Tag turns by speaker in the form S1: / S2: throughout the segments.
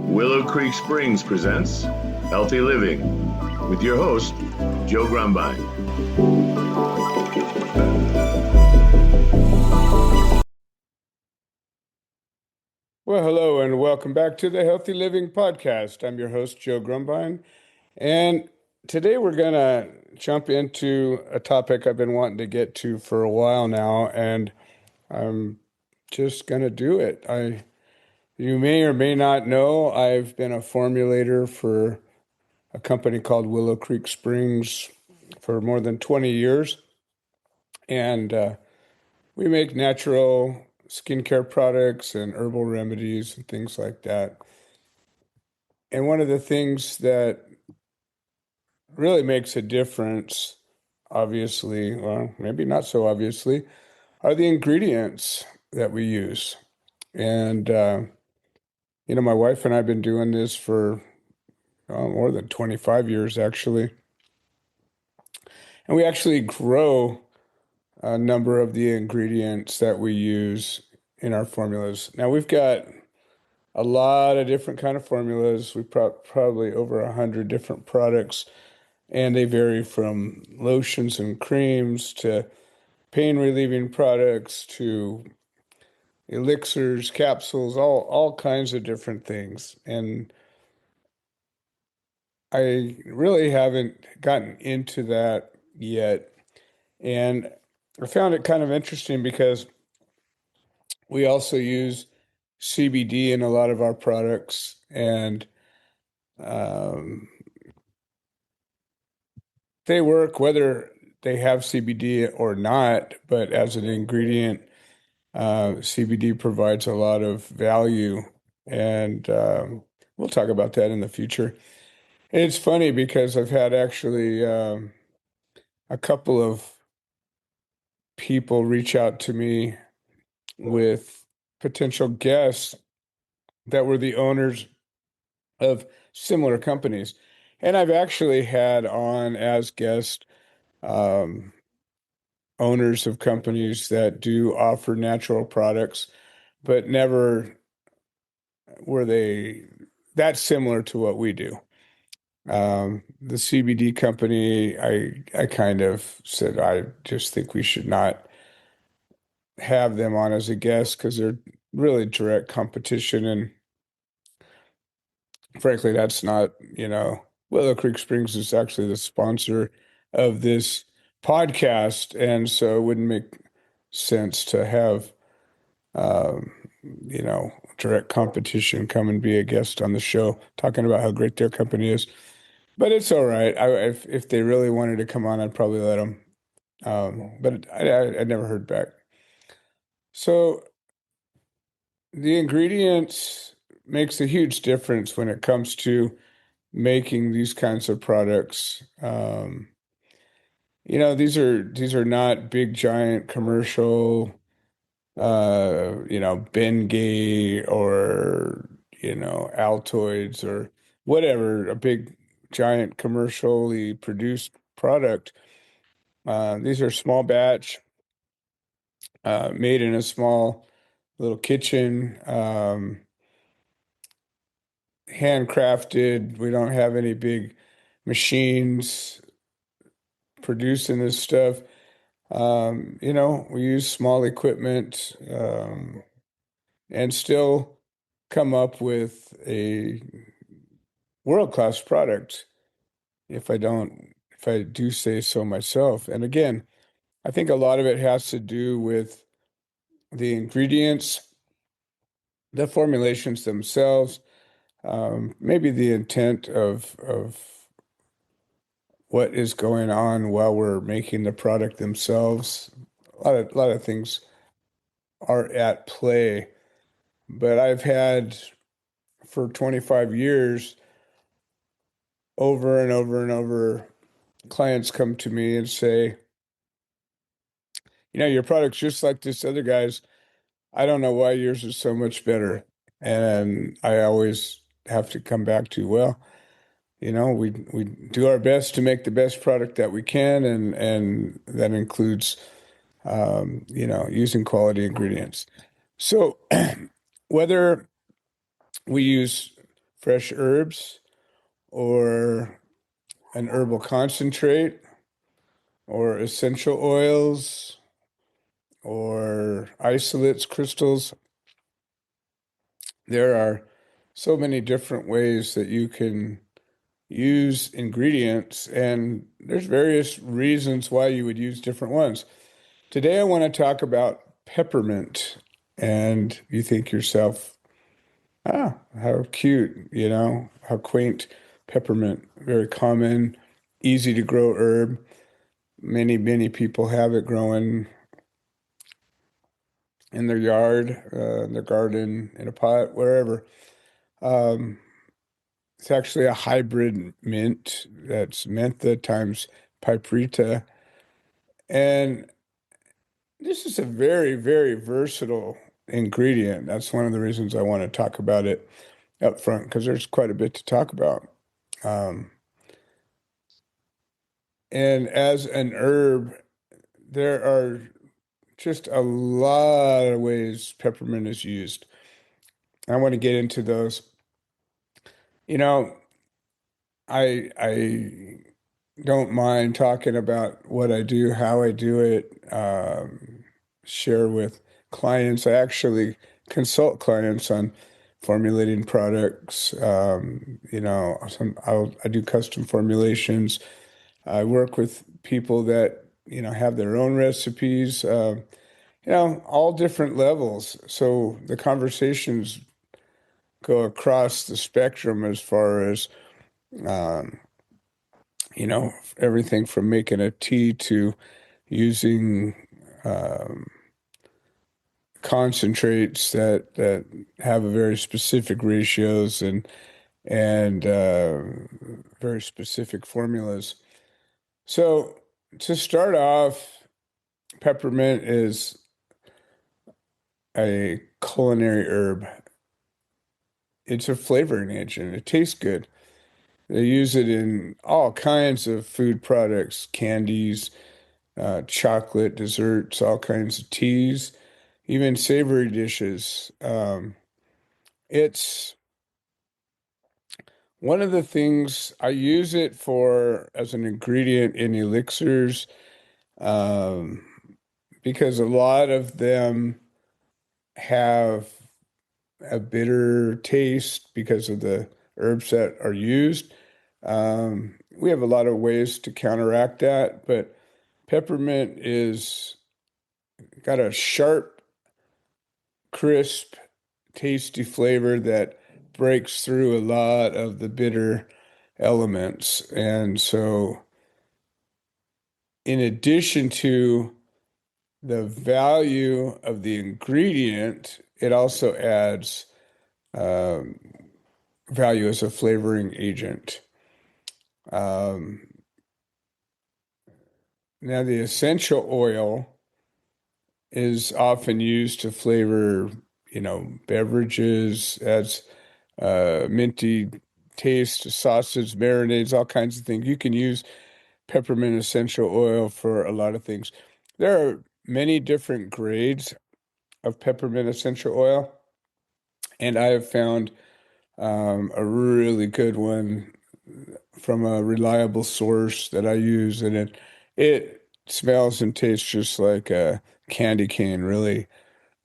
S1: Willow Creek Springs presents Healthy Living with your host, Joe Grumbine.
S2: Well, hello and welcome back to the Healthy Living Podcast. I'm your host, Joe Grumbine, and today we're going to jump into a topic I've been wanting to get to for a while now, and I'm just going to do it. You may or may not know, I've been a formulator for a company called Willow Creek Springs for more than 20 years, and we make natural skincare products and herbal remedies and things like that. And one of the things that really makes a difference, obviously, well, maybe not so obviously, are the ingredients that we use. And, my wife and I have been doing this for more than 25 years, actually. And we actually grow a number of the ingredients that we use in our formulas. Now, we've got a lot of different kind of formulas. We've probably over 100 different products, and they vary from lotions and creams to pain relieving products to elixirs, capsules, all kinds of different things. And I really haven't gotten into that yet. And I found it kind of interesting because we also use CBD in a lot of our products, and they work whether they have CBD or not, but as an ingredient, CBD provides a lot of value, and we'll talk about that in the future. And it's funny because I've had actually a couple of people reach out to me with potential guests that were the owners of similar companies. And I've actually had on as guests um, owners of companies that do offer natural products, but never were they that similar to what we do. The CBD company, I kind of said I just think we should not have them on as a guest because they're really direct competition, and frankly, that's not, Willow Creek Springs is actually the sponsor of this podcast, and so it wouldn't make sense to have um, direct competition come and be a guest on the show talking about how great their company is. But it's all right. If they really wanted to come on, I'd probably let them. But I never heard back. So the ingredients makes a huge difference when it comes to making these kinds of products. These are not big giant commercial, Bengay or Altoids or whatever, a big giant commercially produced product. These are small batch, made in a small little kitchen, handcrafted. We don't have any big machines producing this stuff. We use small equipment, and still come up with a world-class product if I do say so myself. And again, I think a lot of it has to do with the ingredients, the formulations themselves, maybe the intent of what is going on while we're making the product themselves. A lot of things are at play, but I've had for 25 years over and over and over clients come to me and say, your product's just like this other guy's. I don't know why yours is so much better. And I always have to come back to, well, we do our best to make the best product that we can, and that includes using quality ingredients. So whether we use fresh herbs or an herbal concentrate or essential oils or isolates, crystals. There are so many different ways that you can use ingredients, and there's various reasons why you would use different ones. Today, I want to talk about peppermint, and you think yourself, how cute, how quaint. Peppermint, very common, easy to grow herb. Many people have it growing in their yard, in their garden, in a pot, wherever. Um, it's actually a hybrid mint. That's mentha times piperita. And this is a very, very versatile ingredient. That's one of the reasons I want to talk about it up front, because there's quite a bit to talk about. Um, and as an herb, there are just a lot of ways peppermint is used. I want to get into those. You know, I don't mind talking about what I do, how I do it, share with clients. I actually consult clients on formulating products. I do custom formulations. I work with people that, have their own recipes, all different levels. So the conversations go across the spectrum as far as, um, everything from making a tea to using um, concentrates that have a very specific ratios and very specific formulas. So to start off, peppermint is a culinary herb. It's a flavoring agent. It tastes good. They use it in all kinds of food products, candies, chocolate, desserts, all kinds of teas, even savory dishes. It's one of the things I use it for as an ingredient in elixirs, um, because a lot of them have a bitter taste because of the herbs that are used. We have a lot of ways to counteract that, but peppermint is got a sharp, crisp, tasty flavor that breaks through a lot of the bitter elements. And so, in addition to the value of the ingredient, it also adds um, value as a flavoring agent. Um, Now, the essential oil is often used to flavor, beverages, adds minty taste to sausage, marinades, all kinds of things. You can use peppermint essential oil for a lot of things. There are many different grades of peppermint essential oil, and I have found a really good one from a reliable source that I use, and it smells and tastes just like a candy cane, really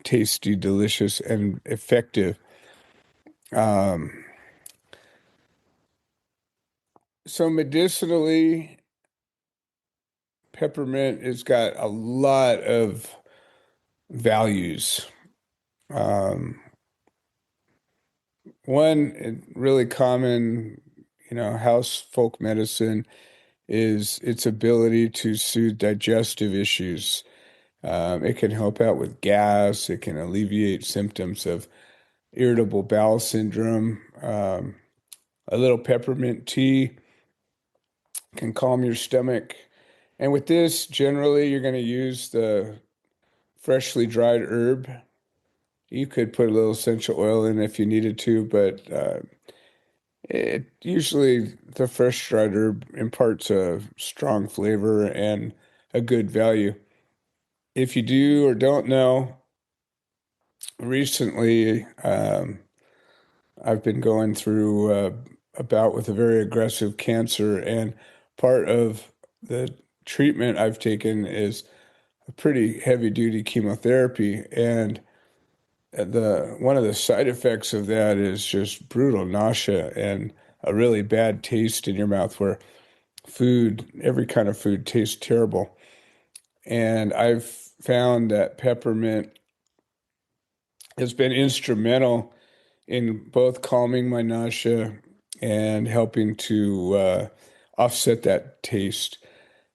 S2: tasty, delicious, and effective. Um, so medicinally, peppermint has got a lot of values. Um, One really common, house folk medicine is its ability to soothe digestive issues. It can help out with gas. It can alleviate symptoms of irritable bowel syndrome. A little peppermint tea can calm your stomach. And with this, generally, you're going to use the freshly dried herb. You could put a little essential oil in if you needed to, but it usually the fresh dried herb imparts a strong flavor and a good value. If you do or don't know, recently I've been going through a bout with a very aggressive cancer, and part of the treatment I've taken is a pretty heavy duty chemotherapy. And the one of the side effects of that is just brutal nausea and a really bad taste in your mouth where every kind of food tastes terrible. And I've found that peppermint has been instrumental in both calming my nausea and helping to offset that taste.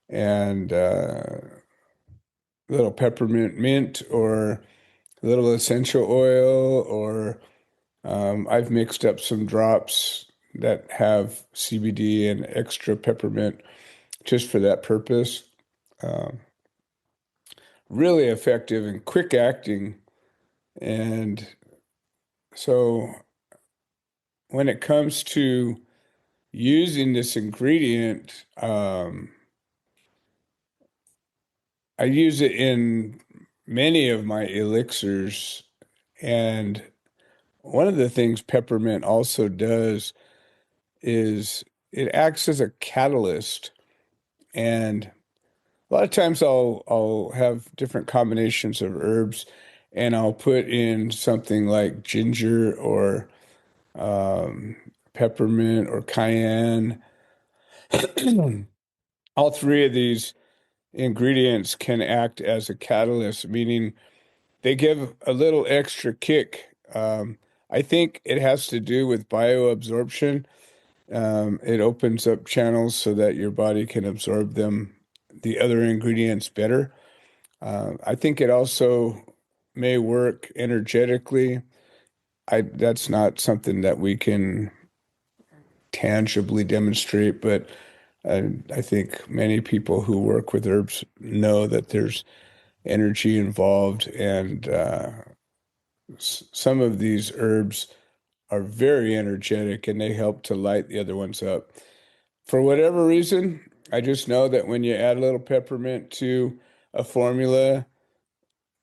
S2: And little peppermint mint or a little essential oil, or I've mixed up some drops that have CBD and extra peppermint just for that purpose. Um, really effective and quick acting. And so when it comes to using this ingredient, I use it in many of my elixirs. And one of the things peppermint also does is it acts as a catalyst. And a lot of times I'll have different combinations of herbs and I'll put in something like ginger or um, peppermint or cayenne. All three of these ingredients can act as a catalyst, meaning they give a little extra kick. I think it has to do with bioabsorption. It opens up channels so that your body can absorb the other ingredients better. I think it also may work energetically. That's not something that we can tangibly demonstrate, but I think many people who work with herbs know that there's energy involved, and some of these herbs are very energetic and they help to light the other ones up. For whatever reason, I just know that when you add a little peppermint to a formula,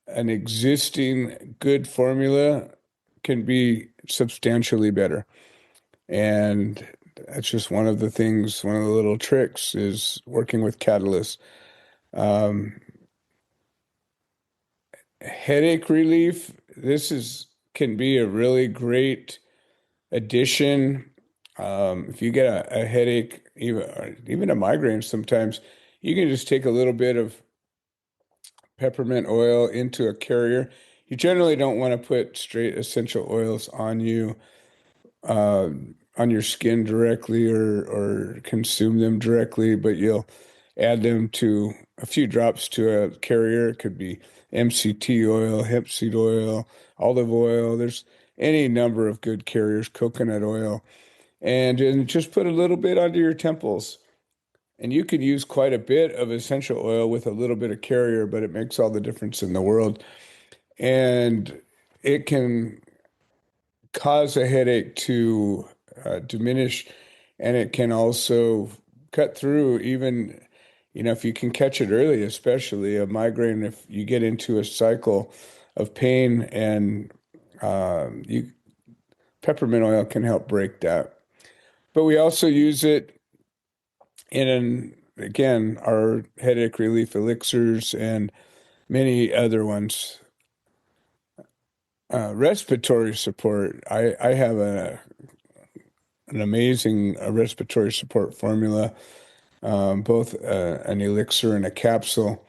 S2: an existing good formula can be substantially better. And that's just one of the things, one of the little tricks is working with catalysts. Um, Headache relief, can be a really great addition. If you get a headache, even a migraine sometimes, you can just take a little bit of peppermint oil into a carrier. You generally don't want to put straight essential oils uh, on your skin directly or consume them directly, but you'll add them to a few drops to a carrier. It could be MCT oil, hemp seed oil, olive oil. There's any number of good carriers, coconut oil, and just put a little bit under your temples. And you could use quite a bit of essential oil with a little bit of carrier, but it makes all the difference in the world. And it can cause a headache to diminish, and it can also cut through even, if you can catch it early, especially a migraine, if you get into a cycle of pain and you peppermint oil can help break that. But we also use it again, our headache relief elixirs and many other ones. Respiratory support. I have an amazing respiratory support formula, both an elixir and a capsule.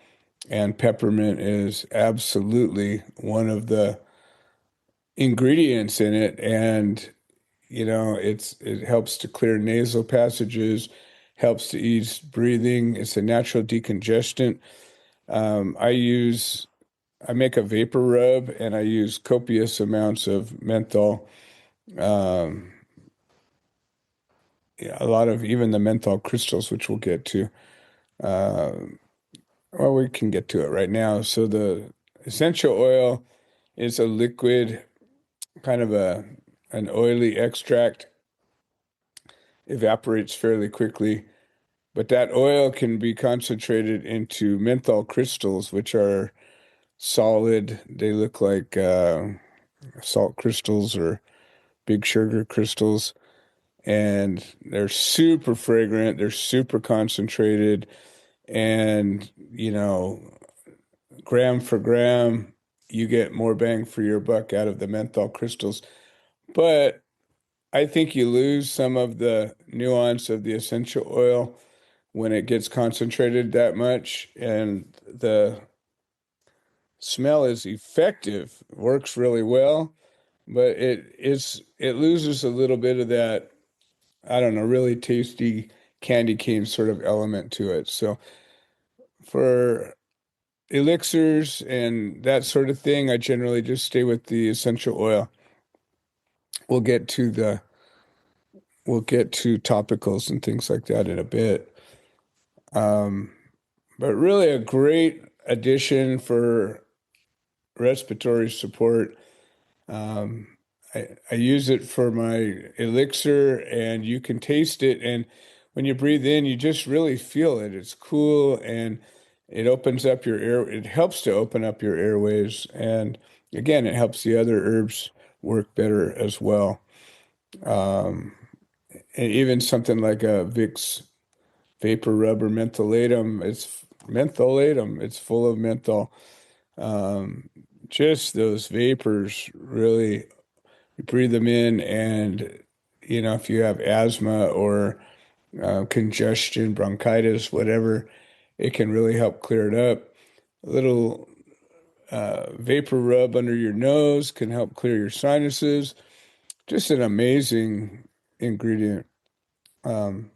S2: And peppermint is absolutely one of the ingredients in it. And, it helps to clear nasal passages, helps to ease breathing. It's a natural decongestant. I make a vapor rub and I use copious amounts of menthol. Um, yeah, a lot of even the menthol crystals, which we'll get to. Uh, well, we can get to it right now. So the essential oil is a liquid, kind of an oily extract, evaporates fairly quickly, but that oil can be concentrated into menthol crystals, which are solid. They look like salt crystals or big sugar crystals, and they're super fragrant. They're super concentrated, and gram for gram, you get more bang for your buck out of the menthol crystals. But I think you lose some of the nuance of the essential oil when it gets concentrated that much, and the smell is effective, works really well, but it loses a little bit of that, I don't know, really tasty candy cane sort of element to it. So for elixirs and that sort of thing, I generally just stay with the essential oil. We'll get to topicals and things like that in a bit. But really a great addition for respiratory support. Um, I use it for my elixir, and you can taste it. And when you breathe in, you just really feel it. It's cool, and it opens up your air. It helps to open up your airways. And again, it helps the other herbs work better as well. Um, and even something like a Vicks vapor rub or mentholatum, it's full of menthol. Um, just those vapors really, you breathe them in, and if you have asthma or congestion, bronchitis, whatever, it can really help clear it up. A little vapor rub under your nose can help clear your sinuses. Just an amazing ingredient. Um,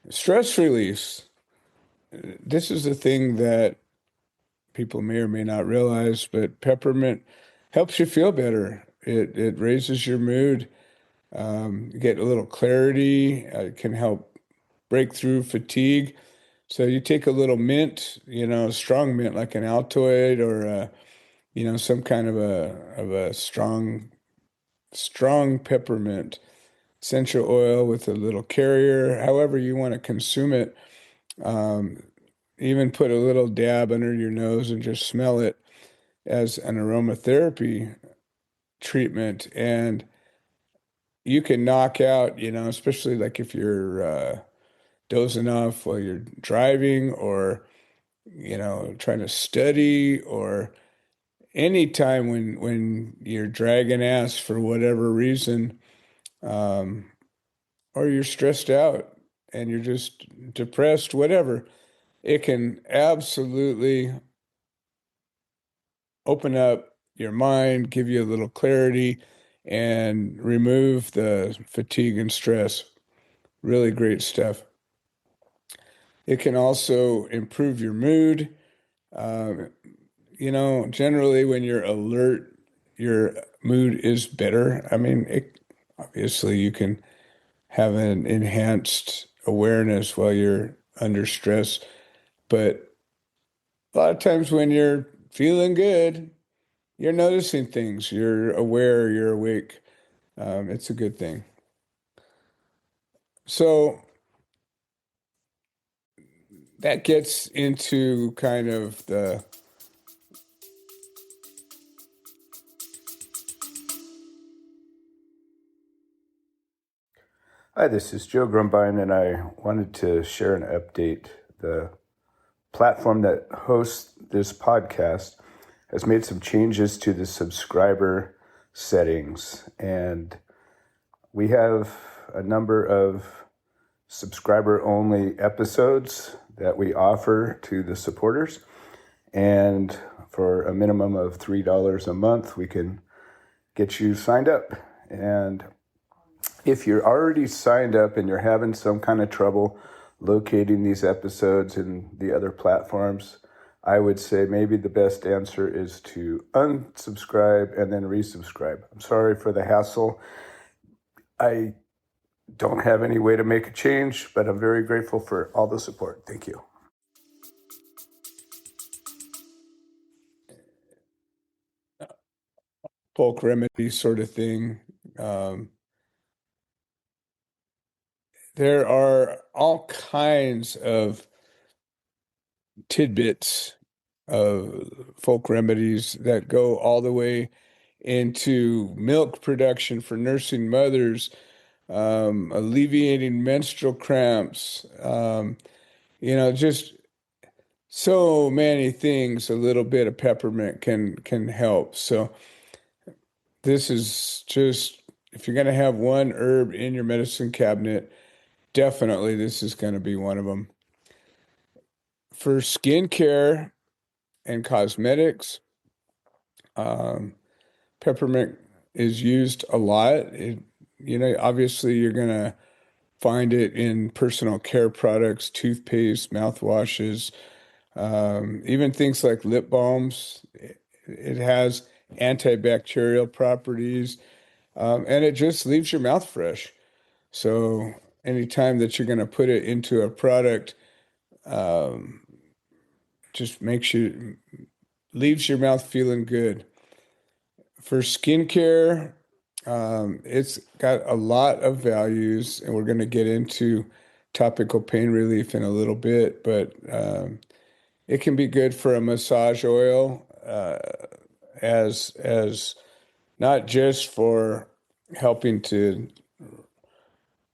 S2: Stress release. This is the thing that people may or may not realize, but peppermint helps you feel better. It raises your mood. You get a little clarity. It can help break through fatigue. So you take a little mint, strong mint like an Altoid or some kind of a strong peppermint essential oil with a little carrier. However you want to consume it. Um, Even put a little dab under your nose and just smell it as an aromatherapy treatment, and you can knock out, especially like if you're dozing off while you're driving, or trying to study, or any time when you're dragging ass for whatever reason, um, or you're stressed out and you're just depressed, whatever, it can absolutely open up your mind, give you a little clarity, and remove the fatigue and stress. Really great stuff. It can also improve your mood. Um, Generally when you're alert, your mood is better. I mean, obviously you can have an enhanced awareness while you're under stress, but a lot of times when you're feeling good, you're noticing things, you're aware, you're awake. It's a good thing. So that gets into kind of the
S3: Hi, this is Joe Grumbine, and I wanted to share an update. The platform that hosts this podcast has made some changes to the subscriber settings, and we have a number of subscriber-only episodes that we offer to the supporters, and for a minimum of $3 a month, we can get you signed up. And if you're already signed up and you're having some kind of trouble locating these episodes in the other platforms, I would say maybe the best answer is to unsubscribe and then resubscribe. I'm sorry for the hassle. I don't have any way to make a change, but I'm very grateful for all the support. Thank you.
S2: folk remedy sort of thing. Um, there are all kinds of tidbits of folk remedies that go all the way into milk production for nursing mothers, alleviating menstrual cramps, just so many things. A little bit of peppermint can help. So this is just, if you're going to have one herb in your medicine cabinet, definitely this is going to be one of them. For skincare and cosmetics, peppermint is used a lot. Obviously you're going to find it in personal care products, toothpaste, mouthwashes, even things like lip balms. It has antibacterial properties, and it just leaves your mouth fresh. So anytime that you're going to put it into a product, just leaves your mouth feeling good. For skincare, it's got a lot of values, and we're going to get into topical pain relief in a little bit, but it can be good for a massage oil, as not just for helping to,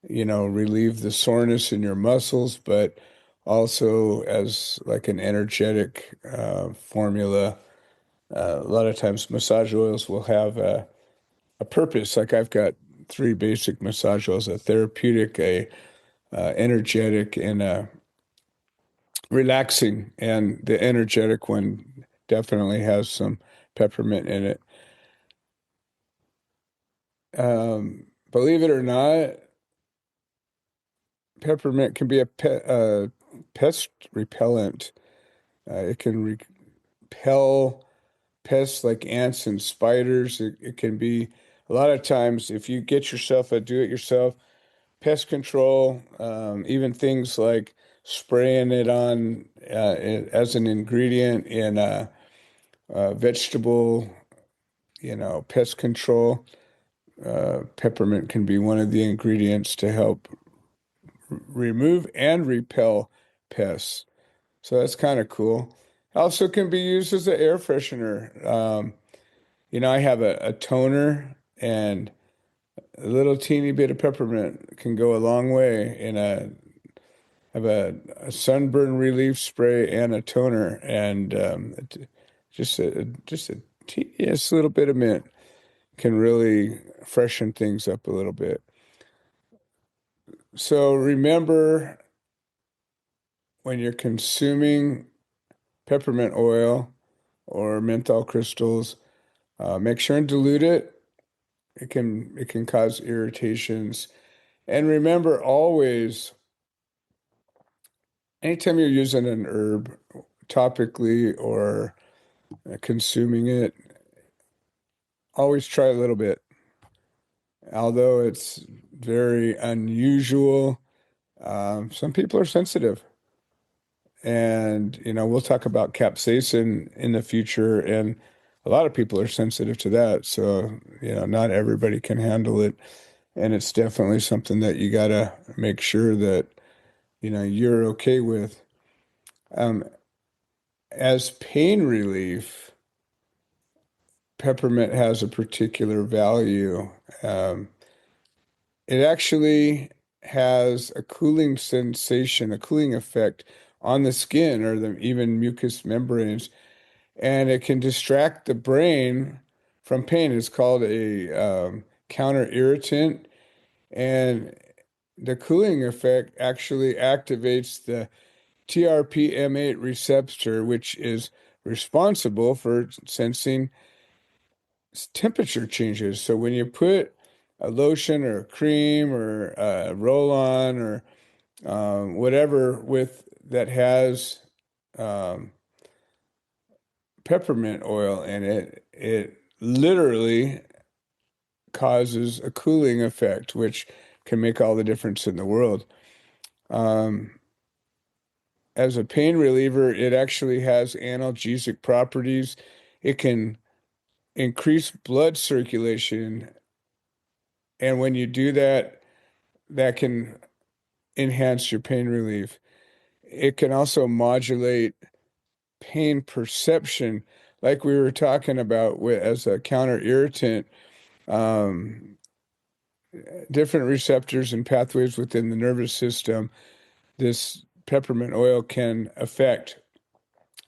S2: relieve the soreness in your muscles, but also as like an energetic formula. A lot of times massage oils will have a purpose. Like I've got three basic massage oils: a therapeutic, a energetic, and a relaxing. And the energetic one definitely has some peppermint in it. Believe it or not, peppermint can be a pest repellent. It can repel pests like ants and spiders. It can be, a lot of times, if you get yourself a do-it-yourself pest control, even things like spraying it on as an ingredient in vegetable, pest control. Peppermint can be one of the ingredients to help remove and repel pests. So that's kind of cool. Also can be used as an air freshener. I have a toner, and a little teeny bit of peppermint can go a long way. And I have a sunburn relief spray and a toner, and just a teeniest little bit of mint can really freshen things up a little bit. So remember, when you're consuming peppermint oil or menthol crystals, make sure and dilute it. It can cause irritations. And remember always, anytime you're using an herb topically or consuming it, always try a little bit. Although it's very unusual, some people are sensitive. And, we'll talk about capsaicin in the future, and a lot of people are sensitive to that. So, not everybody can handle it. And it's definitely something that you got to make sure that, you're okay with. As pain relief, peppermint has a particular value. It actually has a cooling sensation, a cooling effect on the skin or even mucous membranes, and it can distract the brain from pain. It's called a counter irritant, and the cooling effect actually activates the TRPM8 receptor, which is responsible for sensing temperature changes. So when you put a lotion or a cream or a roll-on or whatever that has peppermint oil in it, it literally causes a cooling effect, which can make all the difference in the world. As a pain reliever, it actually has analgesic properties. It can increase blood circulation. And when you do that, that can enhance your pain relief. It can also modulate pain perception. like we were talking about as a counter irritant, um, different receptors and pathways within the nervous system, this peppermint oil can affect.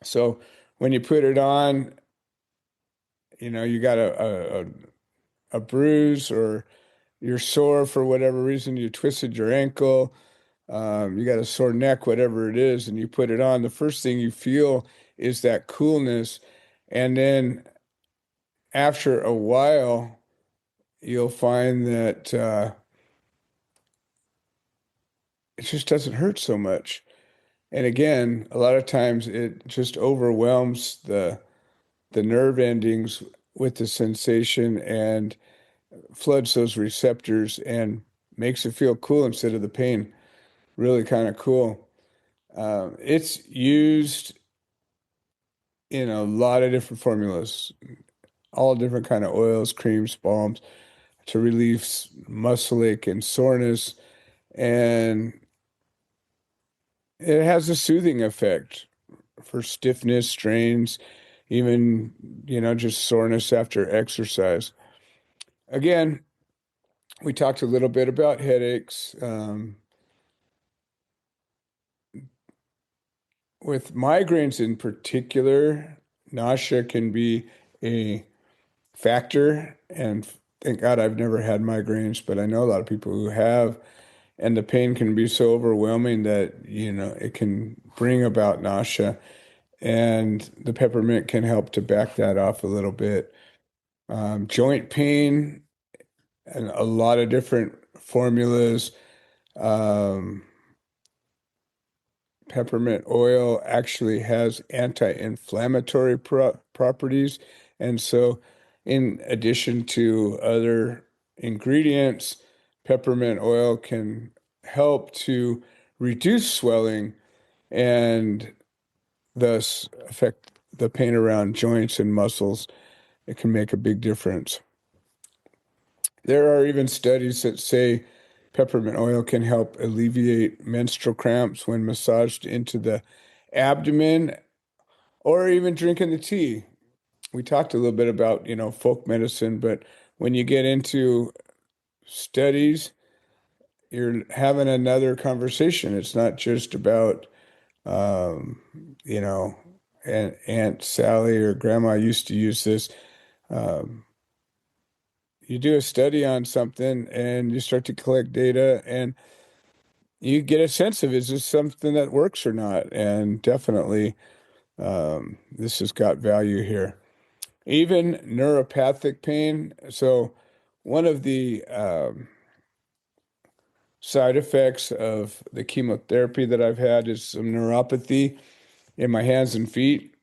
S2: So when you put it on, you got a bruise, or you're sore for whatever reason, you twisted your ankle, you got a sore neck, whatever it is, and you put it on, the first thing you feel is that coolness. And then after a while, you'll find that it just doesn't hurt so much. And again, a lot of times it just overwhelms the nerve endings with the sensation and floods those receptors and makes it feel cool instead of the pain. Really kind of cool. It's used in a lot of different formulas, all different kind of oils, creams, balms to relieve muscle ache and soreness, and it has a soothing effect for stiffness, strains, even just soreness after exercise. Again, we talked a little bit about headaches. With migraines in particular, nausea can be a factor. And thank God I've never had migraines, but I know a lot of people who have. And the pain can be so overwhelming that, it can bring about nausea. And the peppermint can help to back that off a little bit. Joint pain and a lot of different formulas. Um, Peppermint oil actually has anti-inflammatory properties. And so, in addition to other ingredients, peppermint oil can help to reduce swelling and thus affect the pain around joints and muscles. It can make a big difference. There are even studies that say peppermint oil can help alleviate menstrual cramps when massaged into the abdomen, or even drinking the tea. We talked a little bit about, folk medicine, but when you get into studies, you're having another conversation. It's not just about, um, you know, Aunt Sally or Grandma used to use this. Um, you do a study on something and you start to collect data, and you get a sense of, is this something that works or not? And definitely, this has got value here. Even neuropathic pain. So one of the side effects of the chemotherapy that I've had is some neuropathy in my hands and feet.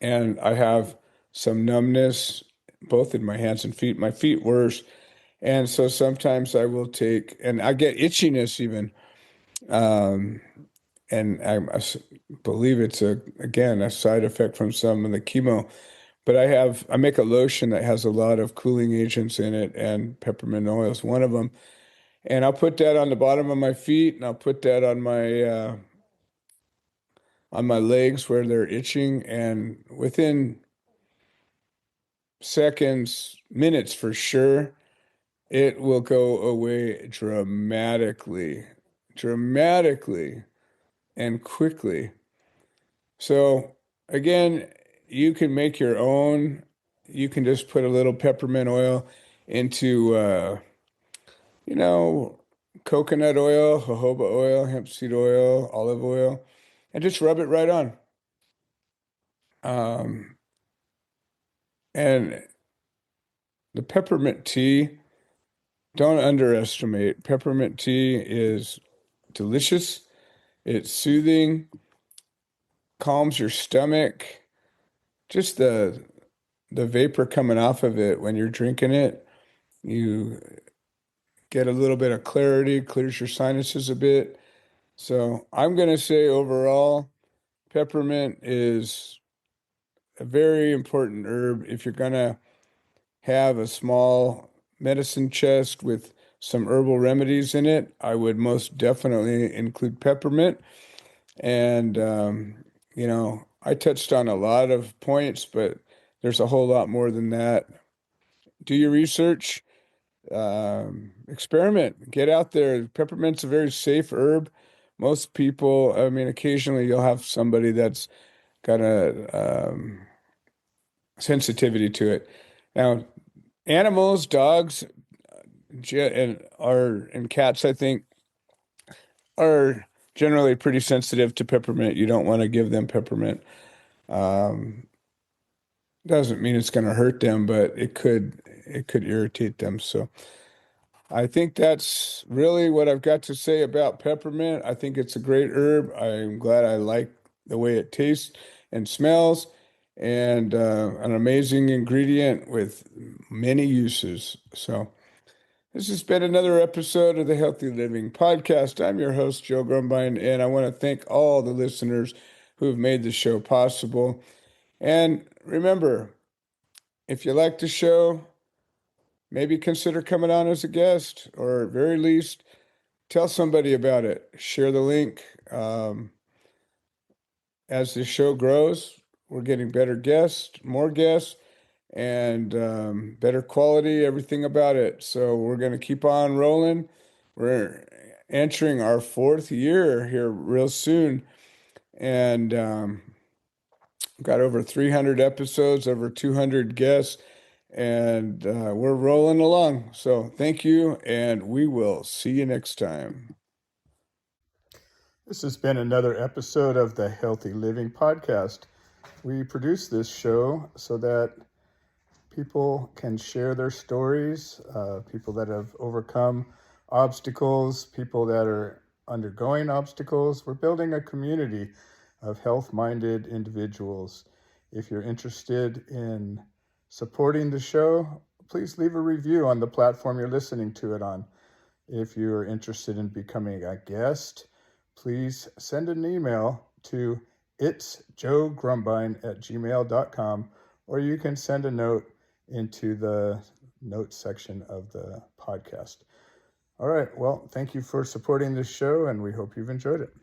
S2: And I have some numbness both in my hands and feet, my feet worse. And so sometimes I will take, and I get itchiness even. Um, and I believe it's again, a side effect from some of the chemo. But I make a lotion that has a lot of cooling agents in it, and peppermint oil is one of them. And I'll put that on the bottom of my feet, and I'll put that on my legs where they're itching, and within seconds, minutes for sure, it will go away dramatically, and quickly. So again, you can make your own. You can just put a little peppermint oil into, you know, coconut oil, jojoba oil, hemp seed oil, olive oil, and just rub it right on. Um, and the peppermint tea, don't underestimate. Peppermint tea is delicious. It's soothing, calms your stomach. Just the vapor coming off of it when you're drinking it, you get a little bit of clarity, clears your sinuses a bit. So I'm going to say overall, peppermint is a very important herb. If you're going to have a small medicine chest with some herbal remedies in it, I would most definitely include peppermint. And, I touched on a lot of points, but there's a whole lot more than that. Do your research, experiment, get out there. Peppermint's a very safe herb. Most people, I mean, occasionally you'll have somebody that's got a sensitivity to it. Now, animals, dogs, and cats, I think, are generally pretty sensitive to peppermint. You don't want to give them peppermint. Um, doesn't mean it's going to hurt them, but it could irritate them. So I think that's really what I've got to say about peppermint. I think it's a great herb. I'm glad I like the way it tastes and smells, and an amazing ingredient with many uses. So this has been another episode of the Healthy Living Podcast. I'm your host, Joe Grumbine, and I want to thank all the listeners who have made the show possible. And remember, if you like the show, maybe consider coming on as a guest, or at very least, tell somebody about it. Share the link. As the show grows, we're getting better guests, more guests, and better quality, everything about it. So we're going to keep on rolling. We're entering our 4th year here real soon, and got over 300 episodes, over 200 guests, and we're rolling along. So thank you, and we will see you next time. This has been another episode of the Healthy Living Podcast. We produce this show so that people can share their stories, people that have overcome obstacles, people that are undergoing obstacles. We're building a community of health-minded individuals. If you're interested in supporting the show, please leave a review on the platform you're listening to it on. If you're interested in becoming a guest, please send an email to itsjoegrumbine@gmail.com, or you can send a note into the notes section of the podcast. All right. Well, thank you for supporting this show, and we hope you've enjoyed it.